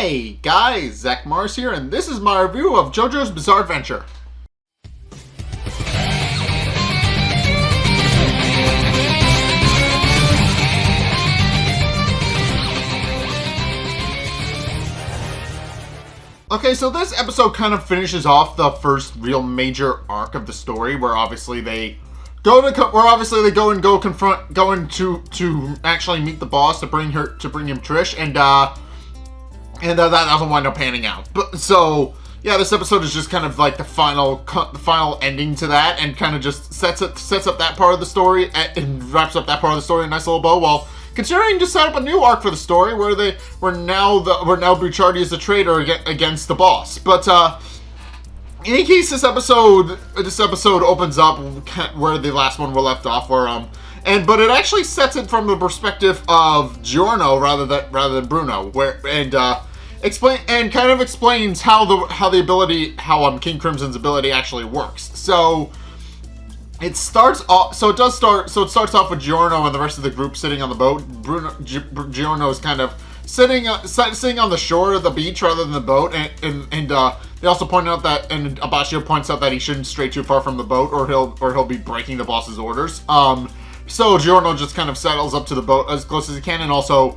Hey guys, Zack here, and this is my review of JoJo's Bizarre Adventure. Okay, so this episode kind of finishes off the first real major arc of the story, where obviously they go and actually meet the boss to bring him Trish, and that doesn't wind up panning out. But so yeah, this episode is just kind of like the final ending to that, and kind of just sets up that part of the story and wraps up that part of the story in a nice little bow. While considering to set up a new arc for the story where now Bucciardi is the traitor against the boss. But in any case, this episode opens up where the last one were left off, but it actually sets it from the perspective of Giorno rather than Bruno, explains how King Crimson's ability actually works. So it starts off with Giorno and the rest of the group sitting on the boat. Giorno is kind of sitting on the shore of the beach rather than the boat, and they also point out that, and Abbacchio points out that he shouldn't stray too far from the boat, or he'll be breaking the boss's orders. So Giorno just kind of settles up to the boat as close as he can, and also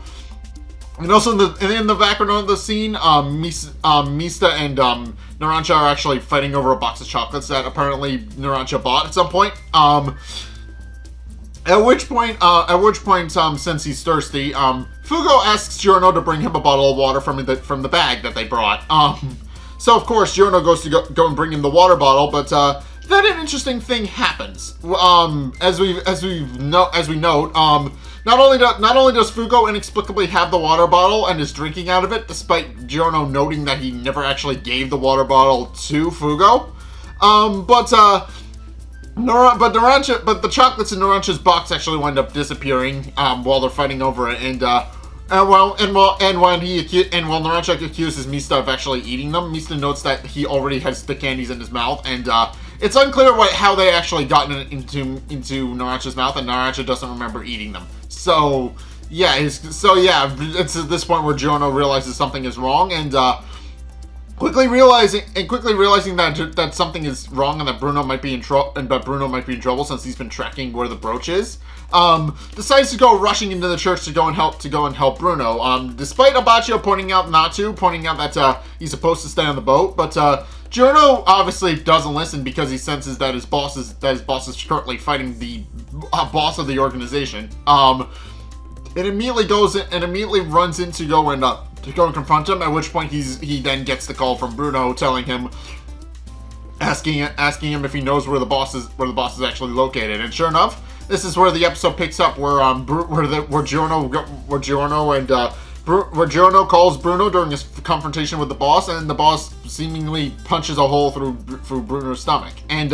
in the background of the scene, Mista and Narancia are actually fighting over a box of chocolates that apparently Narancia bought at some point. At which point, since he's thirsty, Fugo asks Giorno to bring him a bottle of water from the bag that they brought. So of course Giorno goes to go and bring him the water bottle, but then an interesting thing happens. As we note, not only does Fugo inexplicably have the water bottle and is drinking out of it, despite Giorno noting that he never actually gave the water bottle to Fugo, but the chocolates in Narancia's box actually wind up disappearing while they're fighting over it, and while Narancia accuses Mista of actually eating them, Mista notes that he already has the candies in his mouth, and it's unclear how they actually got into Narancia's mouth, and Narancia doesn't remember eating them. So yeah, it's at this point where Giorno realizes something is wrong, and quickly realizing that something is wrong and that Bruno might be in trouble since he's been tracking where the brooch is, decides to go rushing into the church to go and help Bruno. Despite Abbacchio pointing out that he's supposed to stay on the boat, but Giorno obviously doesn't listen because he senses that his boss is currently fighting the boss of the organization. It immediately runs in to go and confront him, at which point he then gets the call from Bruno telling him, asking him if he knows where the boss is actually located. And sure enough, this is where the episode picks up, where Giorno calls Bruno during his confrontation with the boss, and the boss seemingly punches a hole through Bruno's stomach. And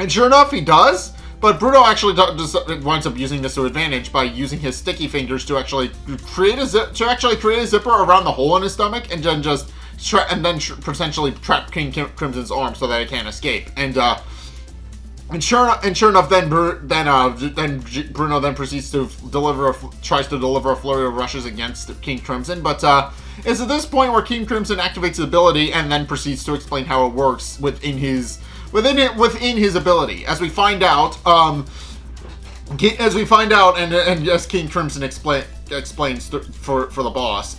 sure enough, he does. But Bruno actually winds up using this to advantage by using his sticky fingers to actually create a zipper around the hole in his stomach, and then potentially trap King Crimson's arm so that it can't escape. And sure enough, then Bruno then proceeds to tries to deliver a flurry of rushes against King Crimson. But it's at this point where King Crimson activates his ability and then proceeds to explain how it works within his ability. As we find out, and as King Crimson explains for the boss,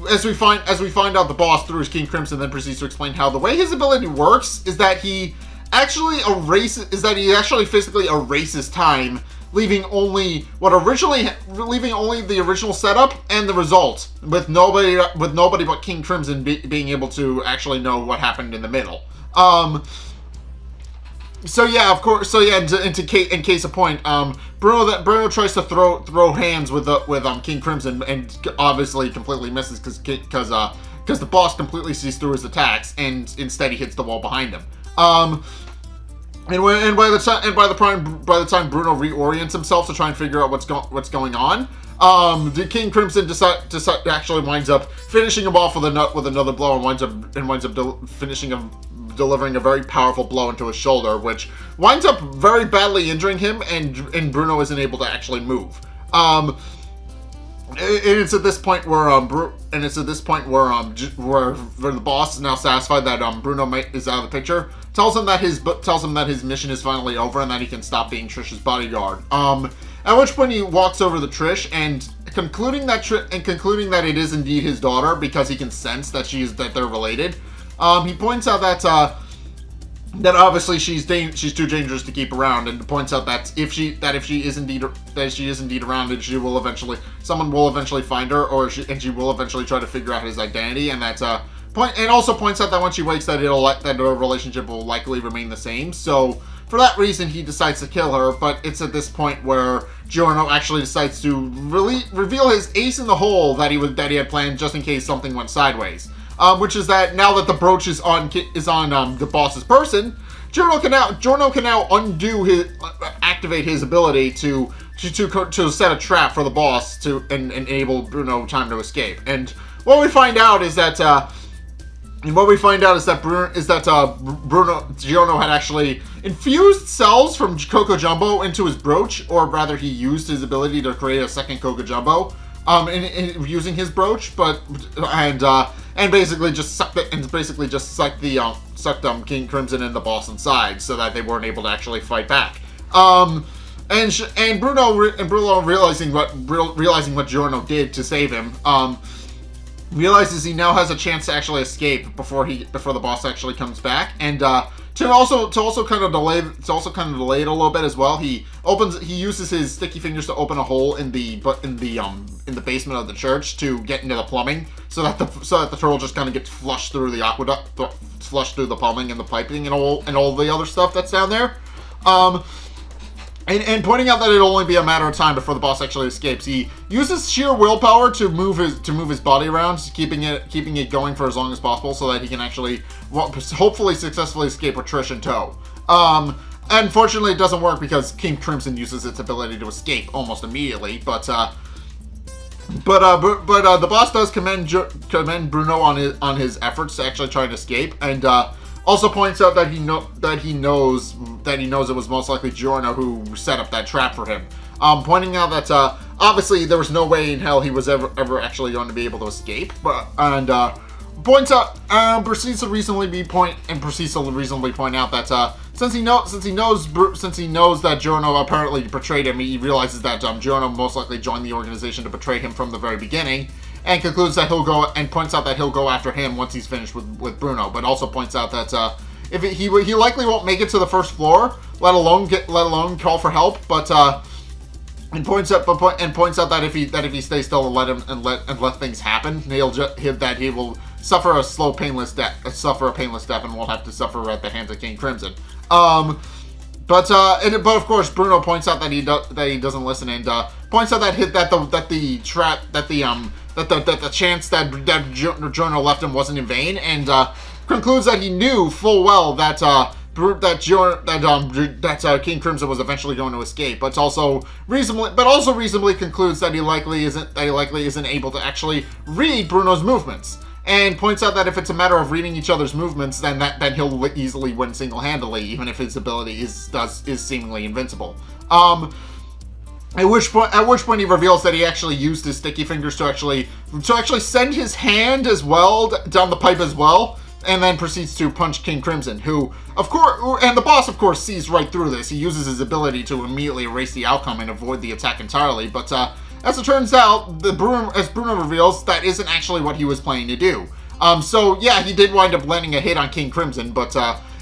as we find out, the boss, through his King Crimson, then proceeds to explain how the way his ability works is that he actually physically erases time, leaving only the original setup and the result, with nobody but King Crimson being able to actually know what happened in the middle. So yeah, of course. So yeah, in case of point, Bruno tries to throw hands with King Crimson, and obviously completely misses because the boss completely sees through his attacks, and instead he hits the wall behind him. And by the time Bruno reorients himself to try and figure out what's going on, the King Crimson actually winds up finishing him off with another blow, and winds up delivering a very powerful blow into his shoulder, which winds up very badly injuring him, and Bruno isn't able to actually move. it's at this point where where the boss is now satisfied that Bruno is out of the picture. Tells him that his mission is finally over and that he can stop being Trish's bodyguard. At which point he walks over to Trish and concluding that it is indeed his daughter because he can sense that they're related. He points out that obviously she's too dangerous to keep around, and points out that if she is indeed around, and someone will eventually find her, and she will eventually try to figure out his identity, and and also points out that when she wakes, that her relationship will likely remain the same. So for that reason, he decides to kill her. But it's at this point where Giorno actually decides to reveal his ace in the hole that he had planned just in case something went sideways. Which is that now that the brooch is on the boss's person, Giorno can now activate his ability to set a trap for the boss to enable Bruno time to escape. And what we find out is that Giorno had actually infused cells from Coco Jumbo into his brooch, or rather, he used his ability to create a second Coco Jumbo, using his brooch, and basically just sucked King Crimson and the boss inside, so that they weren't able to actually fight back. And Bruno realizing what Giorno did to save him, realizes he now has a chance to actually escape before the boss actually comes back, and to also kind of delay it a little bit as well. He uses his sticky fingers to open a hole in the basement of the church to get into the plumbing, so that the turtle just kind of gets flushed through the aqueduct, flushed through the plumbing and the piping and all the other stuff that's down there. And pointing out that it'll only be a matter of time before the boss actually escapes. He uses sheer willpower to move his body around, keeping it going for as long as possible, so that he can actually hopefully successfully escape with Trish in tow. Unfortunately, it doesn't work because King Crimson uses its ability to escape almost immediately. But the boss does commend Bruno on his efforts to actually try to escape, and also points out that he knows it was most likely Giorno who set up that trap for him. Pointing out that obviously there was no way in hell he was ever actually going to be able to escape. Proceeds to reasonably point out that since he knows that Giorno apparently betrayed him, he realizes that Giorno most likely joined the organization to betray him from the very beginning. And concludes that points out that he'll go after him once he's finished with Bruno, but also points out that he likely won't make it to the first floor, let alone call for help. And points out that if he stays still and let things happen, he will suffer a painless death, and won't have to suffer at the hands of King Crimson. But of course, Bruno points out that he doesn't listen, and points out that the chance that Giorno left him wasn't in vain, and concludes that he knew full well that King Crimson was eventually going to escape, but also reasonably concludes that he likely isn't able to actually read Bruno's movements. And points out that if it's a matter of reading each other's movements, then he'll easily win single-handedly, even if his ability is seemingly invincible. At which point he reveals that he actually used his sticky fingers to actually send his hand as well down the pipe as well, and then proceeds to punch King Crimson, who, of course, and the boss, of course, sees right through this. He uses his ability to immediately erase the outcome and avoid the attack entirely, but as it turns out, as Bruno reveals, that isn't actually what he was planning to do. So yeah, he did wind up landing a hit on King Crimson, but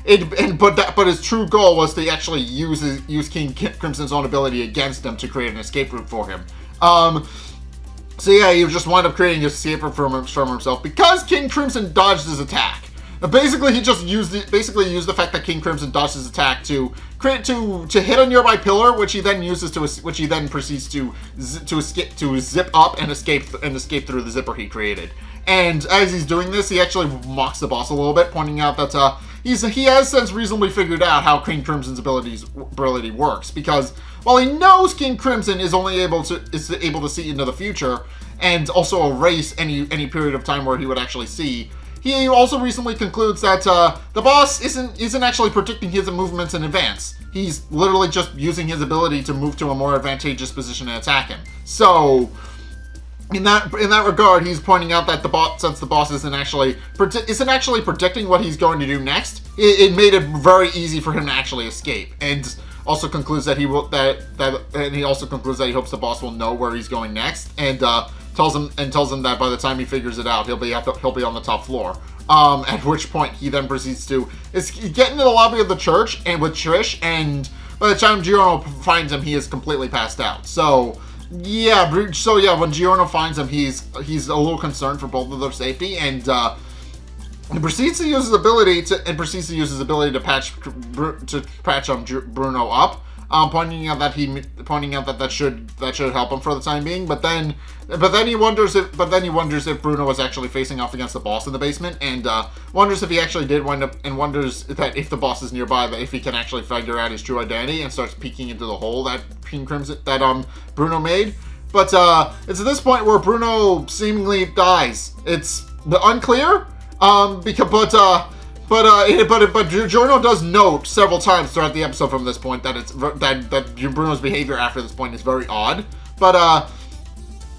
his true goal was to actually use King Crimson's own ability against him to create an escape route for him. So yeah, he just wound up creating an escape route from himself because King Crimson dodged his attack. Basically, he just used the fact that King Crimson dodged his attack to hit a nearby pillar, which he then proceeds to zip up and escape through the zipper he created. And as he's doing this, he actually mocks the boss a little bit, pointing out that he has since reasonably figured out how King Crimson's ability works, because while he knows King Crimson is able to see into the future and also erase any period of time where he would actually see, he also recently concludes that the boss isn't actually predicting his movements in advance. He's literally just using his ability to move to a more advantageous position and attack him. So in that regard, he's pointing out that since the boss isn't actually predicting what he's going to do next, it made it very easy for him to actually escape, and also concludes that he hopes the boss will know where he's going next, and tells him that by the time he figures it out, he'll be on the top floor. At which point he then proceeds to get into the lobby of the church and with Trish, and by the time Giorno finds him, he is completely passed out. So when Giorno finds him, he's a little concerned for both of their safety, and proceeds to use his ability to patch Bruno up, pointing out that should help him for the time being. But then he wonders if Bruno was actually facing off against the boss in the basement, and wonders if he actually did wind up, and wonders that if the boss is nearby, that if he can actually figure out his true identity, and starts peeking into the hole that Bruno made. But it's at this point where Bruno seemingly dies. It's unclear. But Giorno does note several times throughout the episode from this point that that Bruno's behavior after this point is very odd. But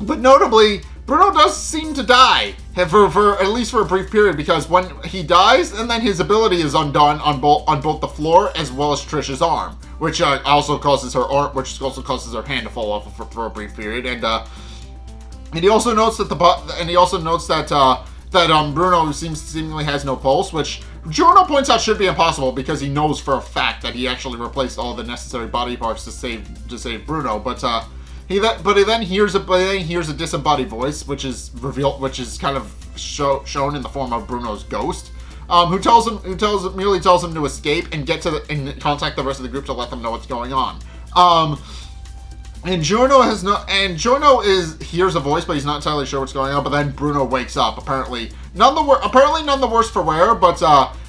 notably, Bruno does seem to die for at least for a brief period, because when he dies, and then his ability is undone on both the floor as well as Trish's arm, which also causes her hand to fall off for a brief period, and he also notes that Bruno seemingly has no pulse, which Giorno points out should be impossible, because he knows for a fact that he actually replaced all the necessary body parts to save Bruno. But he then hears a disembodied voice, which is kind of shown in the form of Bruno's ghost, who merely tells him to escape and contact the rest of the group to let them know what's going on. And Giorno hears a voice, but he's not entirely sure what's going on. But then Bruno wakes up. Apparently none the worse for wear. But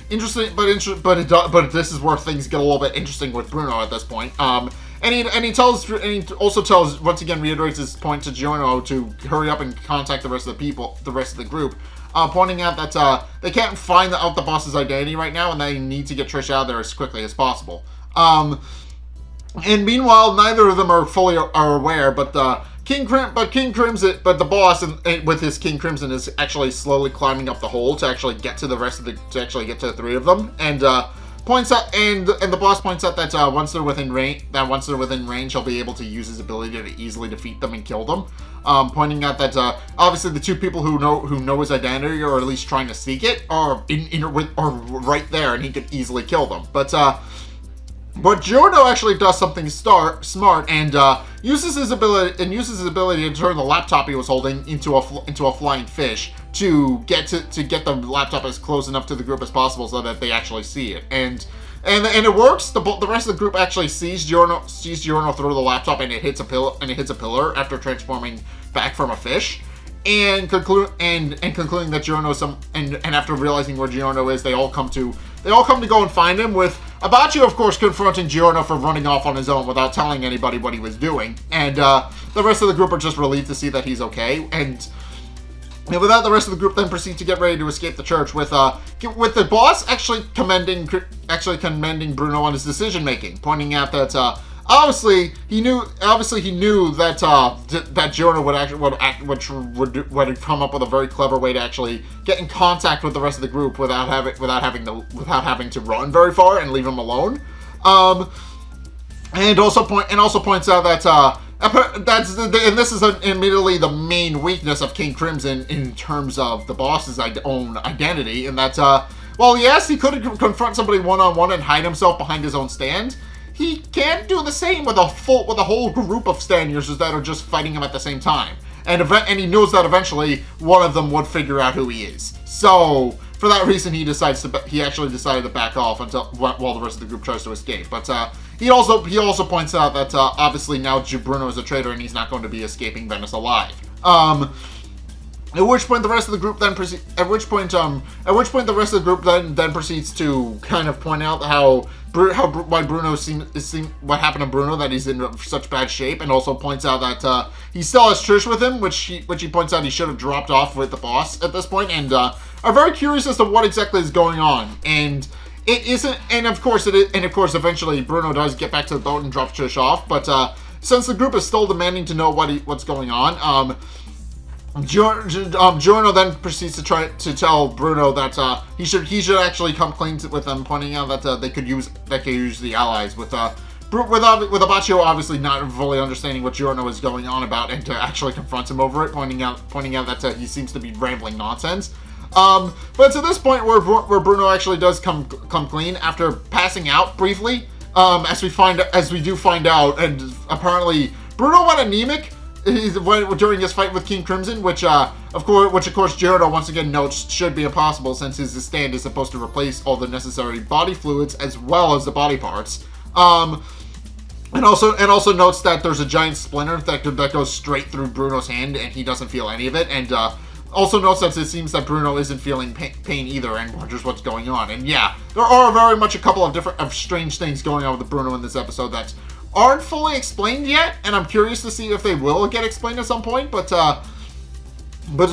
interesting. But this is where things get a little bit interesting with Bruno at this point. And he also once again reiterates his point to Giorno to hurry up and contact the rest of the group, pointing out that they can't find out the boss's identity right now, and they need to get Trish out of there as quickly as possible. And meanwhile, neither of them are fully aware, but the boss with his King Crimson is actually slowly climbing up the hole to actually get to the three of them, and the boss points out that once they're within range, he'll be able to use his ability to easily defeat them and kill them. Pointing out that obviously the two people who know his identity, or at least trying to seek it, are right there, and he could easily kill them. But Giorno actually does something smart and uses his ability to turn the laptop he was holding into a flying fish to get the laptop as close enough to the group as possible so that they actually see it. And it works. The rest of the group actually sees Giorno throw the laptop, and it hits a pillar after transforming back from a fish. And concluding that Giorno and after realizing where Giorno is, they all come to go and find him, with Abachi, of course, confronting Giorno for running off on his own without telling anybody what he was doing. And the rest of the group are just relieved to see that he's okay. And with that, the rest of the group then proceed to get ready to escape the church, with the boss actually commending Bruno on his decision making, pointing out that obviously he knew that Giorno would come up with a very clever way to actually get in contact with the rest of the group without having to run very far and leave him alone. And also points out that this is admittedly the main weakness of King Crimson in terms of the boss's own identity, and that while yes, he could confront somebody one-on-one and hide himself behind his own stand, he can't do the same with a whole group of stand users that are just fighting him at the same time. And he knows that eventually one of them would figure out who he is. So for that reason, he actually decided to back off while the rest of the group tries to escape. But he also points out that obviously now Bruno is a traitor and he's not going to be escaping Venice alive. At which point the rest of the group then proceeds to kind of point out why Bruno what happened to Bruno, that he's in such bad shape, and also points out that he still has Trish with him, which he points out he should have dropped off with the boss at this point, and are very curious as to what exactly is going on. And it isn't, and of course eventually Bruno does get back to the boat and drops Trish off, but since the group is still demanding to know what's going on, Giorno then proceeds to try to tell Bruno that he should actually come clean with them, pointing out that they could use the allies with Abaccio obviously not fully understanding what Giorno is going on about, and to actually confront him over it, pointing out that he seems to be rambling nonsense. But to this point where Bruno actually does come clean after passing out briefly, as we do find out, and apparently Bruno went anemic during his fight with King Crimson, which of course Giorno once again notes should be impossible, since his stand is supposed to replace all the necessary body fluids as well as the body parts. And also notes that there's a giant splinter that goes straight through Bruno's hand, and he doesn't feel any of it. And also notes that it seems that Bruno isn't feeling pain either, and wonders what's going on. And yeah, there are very much a couple of strange things going on with Bruno in this episode that aren't fully explained yet, and I'm curious to see if they will get explained at some point. But to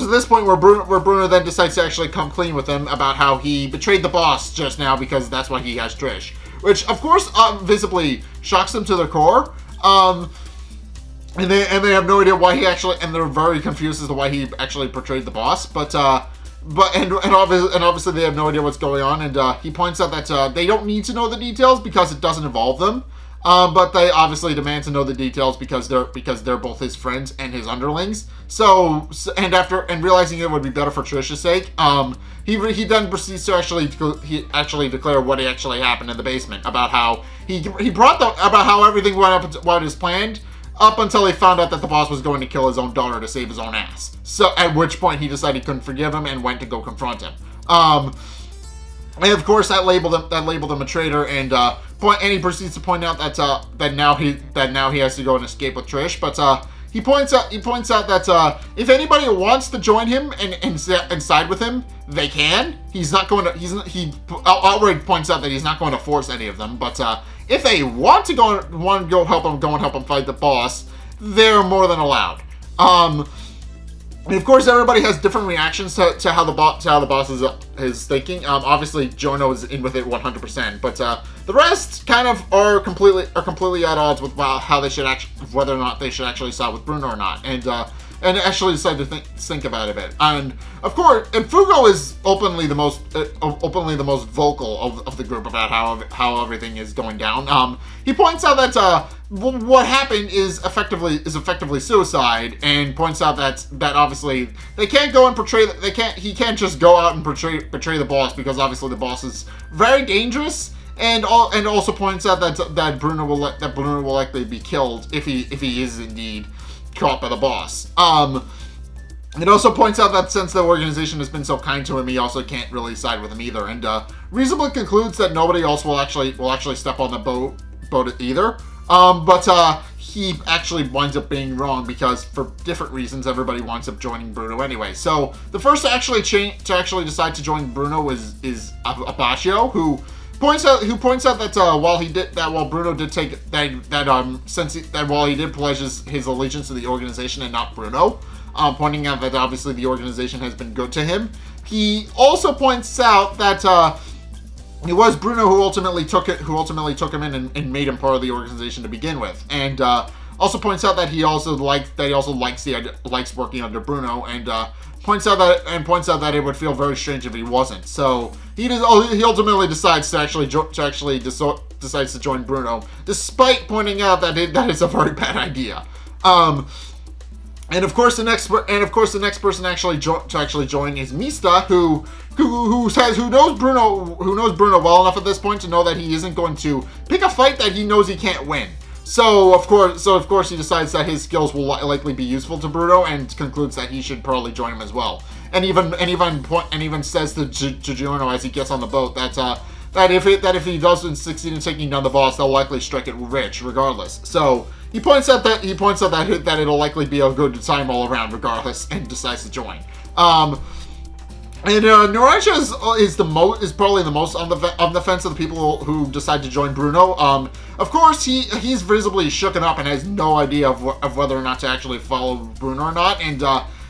this point, where Bruno then decides to actually come clean with him about how he betrayed the boss just now because that's why he has Trish, which of course visibly shocks them to their core. And they have no idea why and they're very confused as to why he actually portrayed the boss. But obviously they have no idea what's going on. And he points out that they don't need to know the details because it doesn't involve them. But they obviously demand to know the details because they're both his friends and his underlings. And realizing it would be better for Trish's sake, he then proceeds to actually declare what actually happened in the basement, about how about how everything went up what is planned, up until he found out that the boss was going to kill his own daughter to save his own ass. So at which point he decided he couldn't forgive him and went to go confront him. And of course that labeled him a traitor, and he proceeds to point out that now he has to go and escape with Trish. But he points out that if anybody wants to join him and side with him, they can. He outright points out that he's not going to force any of them. But if they want to go help him fight the boss, they're more than allowed. And of course, everybody has different reactions to how the boss is thinking. Obviously, Giorno is in with it 100%, but the rest kind of are completely at odds with whether or not they should actually side with Bruno or not, and actually decide to think about it a bit. And of course, Fugo is openly the most vocal of the group about how everything is going down. He points out that what happened is effectively suicide, and points out that obviously they can't go and he can't just go out and betray the boss, because obviously the boss is very dangerous, and also points out that Bruno will likely be killed if he is indeed caught by the boss. It also points out that since the organization has been so kind to him, he also can't really side with him either, and reasonably concludes that nobody else will actually step on the boat either. But he actually winds up being wrong, because for different reasons everybody winds up joining Bruno anyway. So the first to actually decide to join Bruno is Abaccio, who points out that while Bruno did while he did pledge his allegiance to the organization and not Bruno, pointing out that obviously the organization has been good to him. He also points out that it was Bruno who ultimately took him in and made him part of the organization to begin with, and also points out that he also likes working under Bruno, and points out that it would feel very strange if he wasn't. So he ultimately decides decides to join Bruno, despite pointing out that is a very bad idea. And of course the next person to actually join is Mista, who knows Bruno well enough at this point to know that he isn't going to pick a fight that he knows he can't win. So of course he decides that his skills will likely be useful to Bruno, and concludes that he should probably join him as well. And even says to Giorno as he gets on the boat that if he doesn't succeed in taking down the boss, they'll likely strike it rich regardless. So he points out that it'll likely be a good time all around regardless, and decides to join. And Narancia is probably the most on the fence of the people who decide to join Bruno. Of course, he's visibly shooken up and has no idea of whether or not to actually follow Bruno or not, and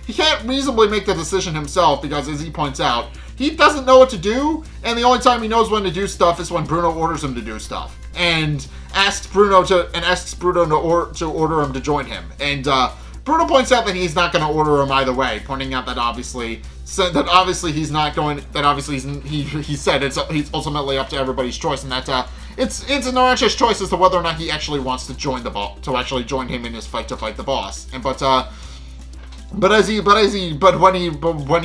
he can't reasonably make the decision himself, because as he points out, he doesn't know what to do, and the only time he knows when to do stuff is when Bruno orders him to do stuff, and asks Bruno to order him to join him. And Bruno points out that he's not going to order him either way, pointing out that obviously he's not going. That obviously he said it's ultimately up to everybody's choice, and that it's Naranja's choice as to whether or not he actually wants to join the boss, to actually join him in his fight to fight the boss. And but when he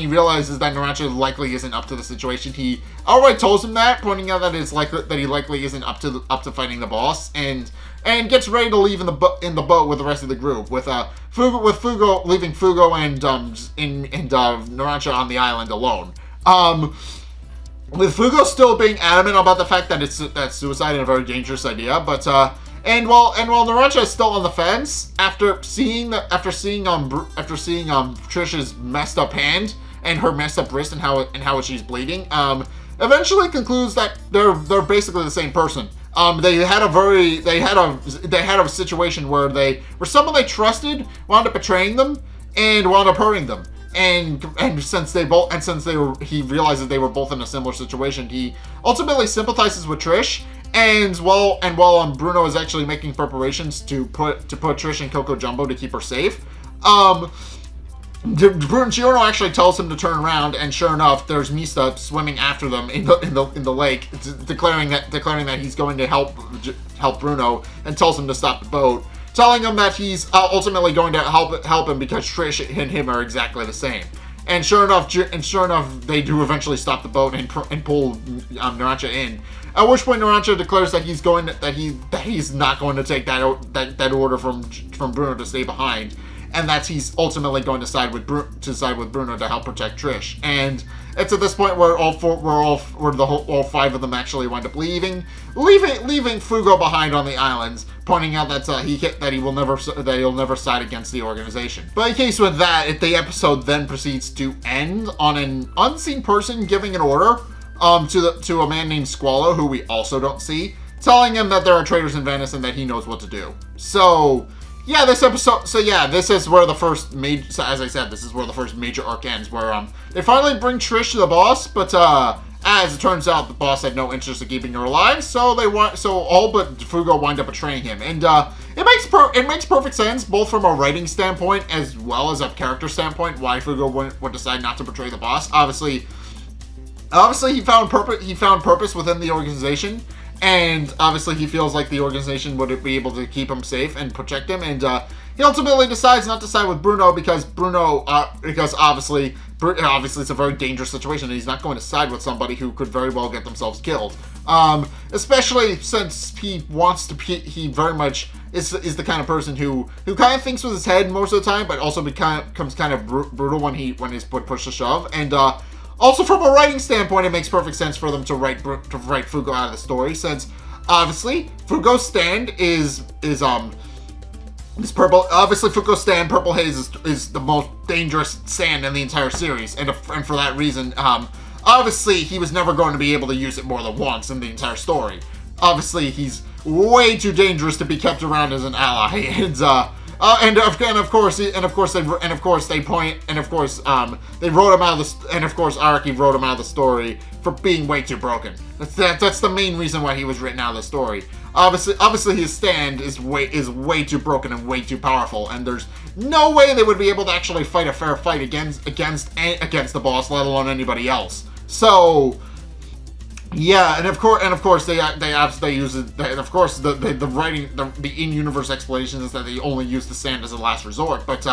realizes that Naranja likely isn't up to the situation, he outright tells him that, pointing out that he likely isn't up to fighting the boss, and gets ready to leave in the boat with the rest of the group, with Fugo leaving Fugo and Naranja on the island alone. With Fugo still being adamant about the fact that suicide is a very dangerous idea, but and while Naranja is still on the fence after seeing Trish's messed up hand and her messed up wrist and how she's bleeding, eventually concludes that they're basically the same person. They had a situation where someone they trusted wound up betraying them and wound up hurting them. And since he realizes they were both in a similar situation, he ultimately sympathizes with Trish. And while Bruno is actually making preparations to put Trish in Coco Jumbo to keep her safe, Giorno actually tells him to turn around, and sure enough, there's Mista swimming after them in the lake, declaring that he's going to help Bruno, and tells him to stop the boat, telling him that he's ultimately going to help him because Trish and him are exactly the same. And sure enough, they do eventually stop the boat and pull Naranja in. At which point, Naranja declares that he's not going to take that order from Bruno to stay behind, and that he's ultimately going to side with Bruno to help protect Trish. And it's at this point where all five of them actually wind up leaving Fugo behind on the islands, pointing out that he'll never side against the organization. But in case with that, the episode then proceeds to end on an unseen person giving an order to a man named Squalo, who we also don't see, telling him that there are traitors in Venice and that he knows what to do. So yeah, this is where the first major arc ends, where they finally bring Trish to the boss, but as it turns out, the boss had no interest in keeping her alive, so all but Fugo wind up betraying him. And it makes perfect sense, both from a writing standpoint as well as a character standpoint, why Fugo would decide not to betray the boss. Obviously he found purpose within the organization, and obviously he feels like the organization would be able to keep him safe and protect him, and he ultimately decides not to side with Bruno because obviously it's a very dangerous situation, and he's not going to side with somebody who could very well get themselves killed. Especially since he very much is the kind of person who kind of thinks with his head most of the time, but also becomes kind of brutal when he's pushed to shove. And also, from a writing standpoint, it makes perfect sense for them to write Fugo out of the story, since obviously Fugo's stand is purple. Obviously, Fugo's stand, Purple Haze, is the most dangerous stand in the entire series, and for that reason, obviously he was never going to be able to use it more than once in the entire story. Obviously, he's way too dangerous to be kept around as an ally, and of course they wrote him out of the, and of course Araki wrote him out of the story for being way too broken. That's the main reason why he was written out of the story. Obviously his stand is way too broken and way too powerful, and there's no way they would be able to actually fight a fair fight against the boss, let alone anybody else. So yeah, and of course they use it. And of course the writing, the in-universe explanation is that they only use the sand as a last resort, but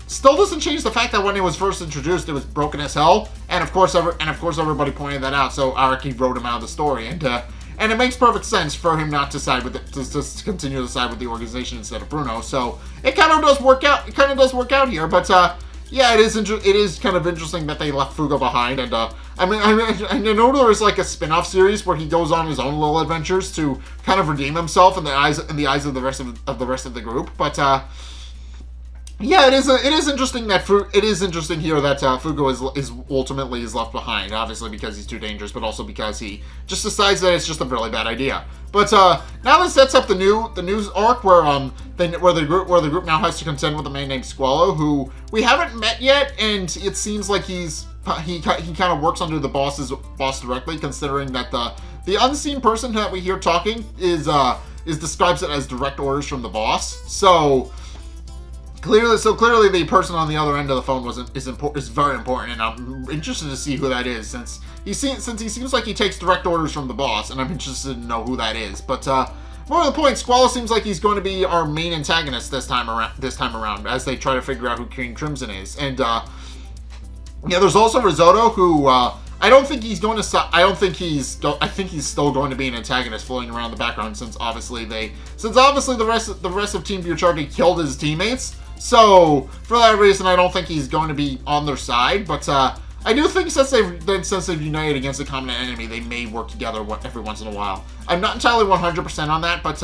still doesn't change the fact that when it was first introduced, it was broken as hell. And of course everybody pointed that out. So Araki wrote him out of the story, and it makes perfect sense for him not to side with to continue to side with the organization instead of Bruno. So it kind of does work out. It kind of does work out here, but yeah, it is kind of interesting that they left Fugo behind, and I know there is like a spin-off series where he goes on his own little adventures to kind of redeem himself in the eyes of the rest of the group. But yeah, it is interesting that here that Fugo is ultimately left behind, obviously because he's too dangerous, but also because he just decides that it's just a really bad idea. But now this sets up the news arc where the group now has to contend with a man named Squalo, who we haven't met yet, and it seems like he kind of works under the boss directly, considering that the unseen person that we hear talking is describes it as direct orders from the boss. So Clearly, the person on the other end of the phone is very important, and I'm interested to see who that is, since he seems like he takes direct orders from the boss, and I'm interested to know who that is. But more to the point, Squall seems like he's going to be our main antagonist this time around, as they try to figure out who King Crimson is. And yeah, there's also Risotto, who I don't think he's going to. I think he's still going to be an antagonist floating around the background, since obviously the rest of Team Bucciardi killed his teammates. So for that reason, I don't think he's going to be on their side. But I do think since they've united against a common enemy, they may work together every once in a while. I'm not entirely 100% on that, but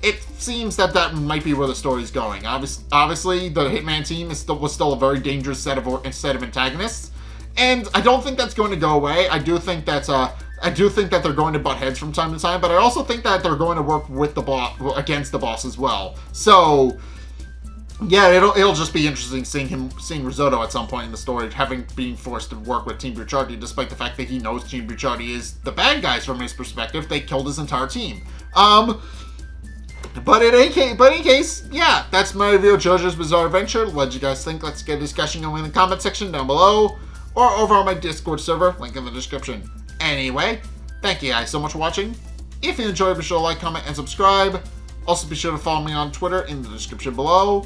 it seems that might be where the story's going. Obviously, the Hitman team was still a very dangerous set of antagonists. And I don't think that's going to go away. I do think that they're going to butt heads from time to time, but I also think that they're going to work with the boss against the boss as well. So yeah, it'll just be interesting seeing Risotto at some point in the story, being forced to work with Team Bucciardi, despite the fact that he knows Team Bucciardi is the bad guys from his perspective. They killed his entire team. But in any case, yeah, that's my review of JoJo's Bizarre Adventure. What did you guys think? Let's get a discussion going in the comment section down below, or over on my Discord server, link in the description. Anyway, thank you guys so much for watching. If you enjoyed, be sure to like, comment, and subscribe. Also, be sure to follow me on Twitter in the description below.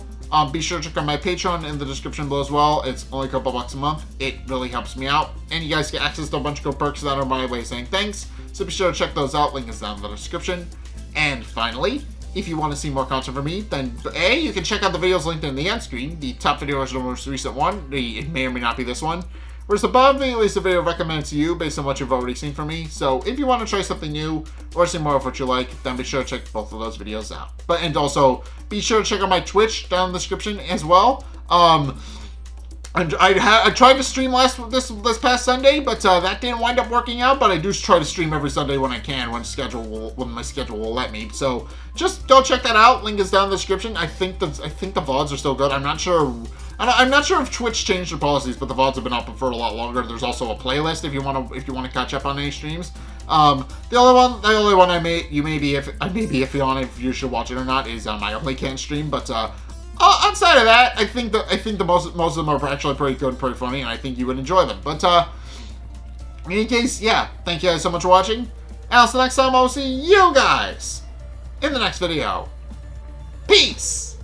Be sure to check out my Patreon in the description below as well. It's only a couple bucks a month. It really helps me out. And you guys get access to a bunch of cool perks that are my way of saying thanks. So be sure to check those out. Link is down in the description. And finally, if you want to see more content from me, then A, you can check out the videos linked in the end screen. The top video is the most recent one. It may or may not be this one. Whereas the bottom video is a video recommended to you based on what you've already seen from me. So if you want to try something new or see more of what you like, then be sure to check both of those videos out. And also be sure to check out my Twitch down in the description as well. And I tried to stream this past Sunday, but that didn't wind up working out. But I do try to stream every Sunday when I can, when my schedule will let me. So just go check that out. Link is down in the description. I think the VODs are still good. I'm not sure. I'm not sure if Twitch changed their policies, but the VODs have been up for a lot longer. There's also a playlist if you want to catch up on any streams. The only one you may be iffy on if you should watch it or not is my Only Can stream, but outside of that, I think the most of them are actually pretty good, pretty funny, and I think you would enjoy them. But in any case, yeah, thank you guys so much for watching. And until next time, I will see you guys in the next video. Peace.